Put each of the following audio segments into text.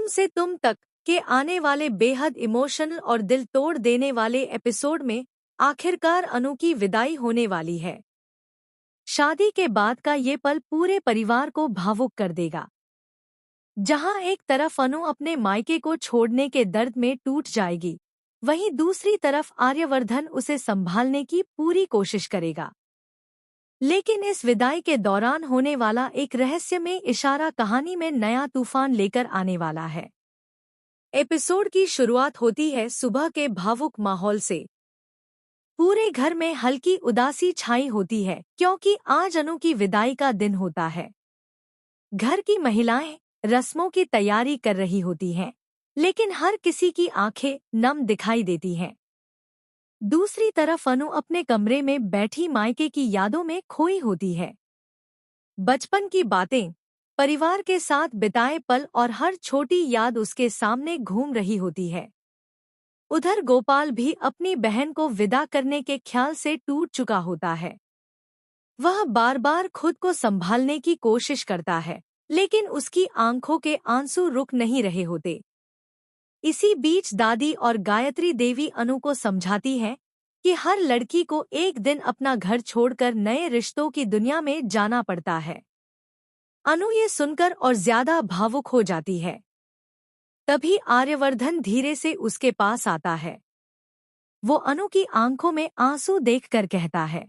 तुम से तुम तक के आने वाले बेहद इमोशनल और दिल तोड़ देने वाले एपिसोड में आखिरकार अनु की विदाई होने वाली है। शादी के बाद का ये पल पूरे परिवार को भावुक कर देगा। जहां एक तरफ अनु अपने मायके को छोड़ने के दर्द में टूट जाएगी, वहीं दूसरी तरफ आर्यवर्धन उसे संभालने की पूरी कोशिश करेगा। लेकिन इस विदाई के दौरान होने वाला एक रहस्यमय इशारा कहानी में नया तूफान लेकर आने वाला है। एपिसोड की शुरुआत होती है सुबह के भावुक माहौल से। पूरे घर में हल्की उदासी छाई होती है क्योंकि आज अनु की विदाई का दिन होता है। घर की महिलाएं रस्मों की तैयारी कर रही होती हैं, लेकिन हर किसी की आंखें नम दिखाई देती हैं। दूसरी तरफ अनु अपने कमरे में बैठी मायके की यादों में खोई होती है। बचपन की बातें, परिवार के साथ बिताए पल और हर छोटी याद उसके सामने घूम रही होती है। उधर गोपाल भी अपनी बहन को विदा करने के ख्याल से टूट चुका होता है। वह बार बार खुद को संभालने की कोशिश करता है, लेकिन उसकी आंखों के आंसू रुक नहीं रहे होते। इसी बीच दादी और गायत्री देवी अनु को समझाती हैं कि हर लड़की को एक दिन अपना घर छोड़कर नए रिश्तों की दुनिया में जाना पड़ता है। अनु ये सुनकर और ज्यादा भावुक हो जाती है। तभी आर्यवर्धन धीरे से उसके पास आता है। वो अनु की आंखों में आंसू देखकर कहता है,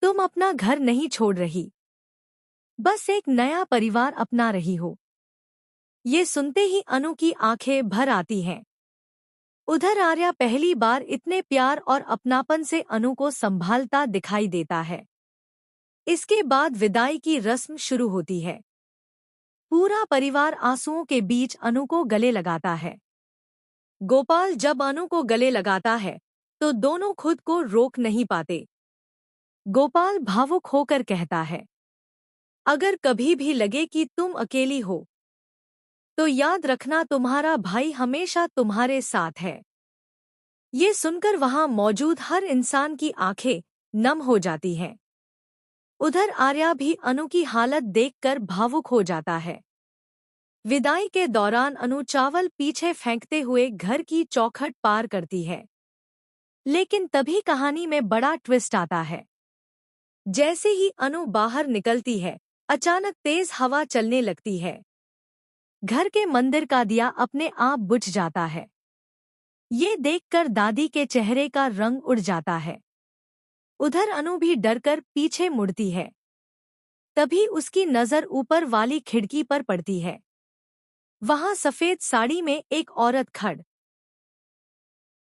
तुम अपना घर नहीं छोड़ रही, बस एक नया परिवार अपना रही हो। ये सुनते ही अनु की आंखें भर आती हैं। उधर आर्या पहली बार इतने प्यार और अपनापन से अनु को संभालता दिखाई देता है। इसके बाद विदाई की रस्म शुरू होती है। पूरा परिवार आंसुओं के बीच अनु को गले लगाता है। गोपाल जब अनु को गले लगाता है तो दोनों खुद को रोक नहीं पाते। गोपाल भावुक होकर कहता है, अगर कभी भी लगे कि तुम अकेली हो तो याद रखना तुम्हारा भाई हमेशा तुम्हारे साथ है। ये सुनकर वहां मौजूद हर इंसान की आंखें नम हो जाती हैं। उधर आर्या भी अनु की हालत देखकर भावुक हो जाता है। विदाई के दौरान अनु चावल पीछे फेंकते हुए घर की चौखट पार करती है। लेकिन तभी कहानी में बड़ा ट्विस्ट आता है। जैसे ही अनु बाहर निकलती है, अचानक तेज हवा चलने लगती है। घर के मंदिर का दिया अपने आप बुझ जाता है। ये देखकर दादी के चेहरे का रंग उड़ जाता है। उधर अनु भी डरकर पीछे मुड़ती है। तभी उसकी नजर ऊपर वाली खिड़की पर पड़ती है। वहां सफेद साड़ी में एक औरत खड़